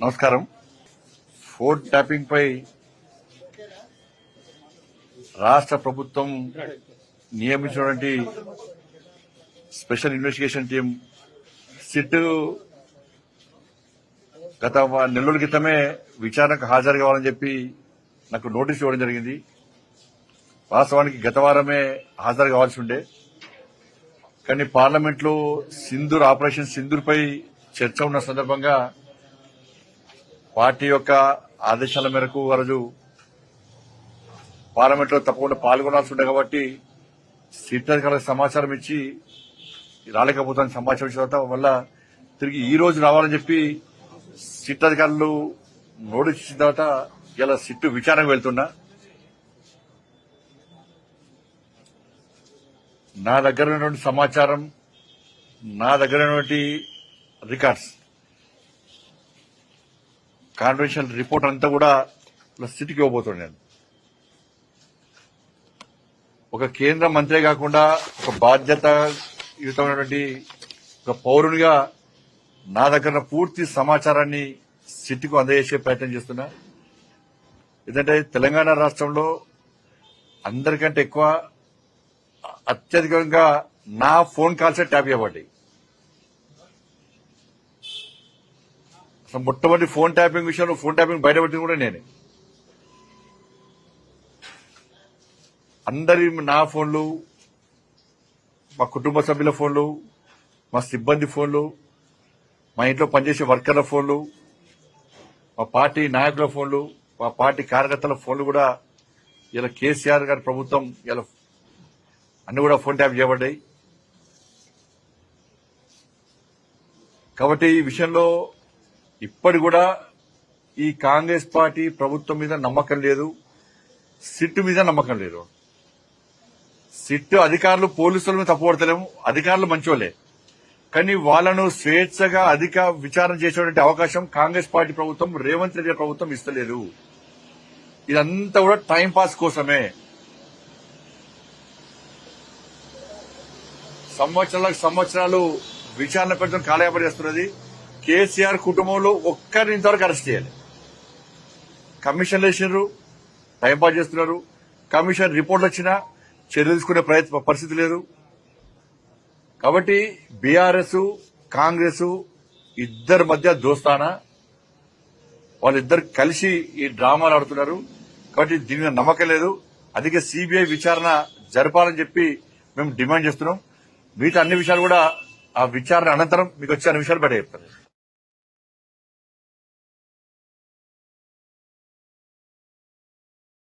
నమస్కారం. Phone tapping పై రాష్ట్ర ప్రభుత్వం నియమించినటువంటి స్పెషల్ ఇన్వెస్టిగేషన్ టీం సిట్ గత నెల రోజుల క్రితమే విచారణకు హాజరు కావాలని చెప్పి నాకు నోటీస్ ఇవ్వడం జరిగింది. వాస్తవానికి గత వారమే హాజరు కావాల్సి ఉండే, కానీ పార్లమెంట్లో సింధూర్ ఆపరేషన్ సింధూర్ పై చర్చ ఉన్న సందర్భంగా పార్టీ యొక్క ఆదేశాల మేరకు ఆ రోజు పార్లమెంట్లో తప్పకుండా పాల్గొనాల్సి ఉండే కాబట్టి సిట్ అధికారులకు సమాచారం ఇచ్చి రాలేకపోతాను సమాచారం ఇచ్చిన తర్వాత వల్ల తిరిగి ఈ రోజు రావాలని చెప్పి సిట్ అధికారులు నోటీస్ ఇచ్చిన తర్వాత ఇలా సిట్ విచారణకు వెళ్తున్నా. నా దగ్గర ఉన్నటువంటి సమాచారం, నా దగ్గర ఉన్నటువంటి రికార్డ్స్, కాన్ఫిడెన్షియల్ రిపోర్ట్ అంతా కూడా సిట్కి ఇవ్వబోతున్నాను. నేను ఒక కేంద్ర మంత్రే కాకుండా ఒక బాధ్యతయుతమైనటువంటి ఒక పౌరునిగా నా దగ్గర పూర్తి సమాచారాన్ని సిట్కు అందజేసే ప్రయత్నం చేస్తున్నా. ఎందుకంటే తెలంగాణ రాష్ట్రంలో అందరికంటే ఎక్కువ అత్యధికంగా నా ఫోన్ కాల్సే ట్యాప్ చేయబడ్డాయి. అసలు మొట్టమొదటి ఫోన్ ట్యాపింగ్ విషయంలో ఫోన్ ట్యాపింగ్ బయటపెట్టింది కూడా నేనే. అందరి నా ఫోన్లు, మా కుటుంబ సభ్యుల ఫోన్లు, మా సిబ్బంది ఫోన్లు, మా ఇంట్లో పనిచేసే వర్కర్ల ఫోన్లు, మా పార్టీ నాయకుల ఫోన్లు, మా పార్టీ కార్యకర్తల ఫోన్లు కూడా ఇలా కేసీఆర్ గారి ప్రభుత్వం ఇలా అన్ని కూడా ఫోన్ ట్యాప్ చేయబడ్డాయి. కాబట్టి ఈ విషయంలో ఇప్పటి కూడా ఈ కాంగ్రెస్ పార్టీ ప్రభుత్వం మీద నమ్మకం లేదు, సిట్ మీద నమ్మకం లేదు. సిట్ అధికారులు పోలీసుల మీద తప్పుపడతలేము, అధికారులు మంచోళ్లే, కానీ వాళ్లను స్వేచ్ఛగా అధిక విచారణ చేసేటువంటి అవకాశం కాంగ్రెస్ పార్టీ ప్రభుత్వం, రేవంత్ రెడ్డి ప్రభుత్వం ఇస్తలేదు. ఇదంతా కూడా టైంపాస్ కోసమే. సంవత్సరాలు విచారణ పెడతాం కాలయాపన చేస్తున్నది. కేసీఆర్ కుటుంబంలో ఒక్కరిని ఇంతవరకు అరెస్ట్ చేయాలి. కమిషన్లు వేసినారు, టైంపాస్ చేస్తున్నారు. కమిషన్ రిపోర్ట్లు వచ్చినా చర్యలు తీసుకునే పరిస్థితి లేదు. కాబట్టి బీఆర్ఎస్ కాంగ్రెస్ ఇద్దరి మధ్య దోస్తానా, వాళ్ళిద్దరు కలిసి ఈ డ్రామాలు ఆడుతున్నారు. కాబట్టి దీని మీద నమ్మకం లేదు. అందుకే సిబిఐ విచారణ జరపాలని చెప్పి మేము డిమాండ్ చేస్తున్నాం. మిగతా అన్ని విషయాలు కూడా ఆ విచారణ అనంతరం మీకు వచ్చే అన్ని విషయాలు బయట చెప్తారు.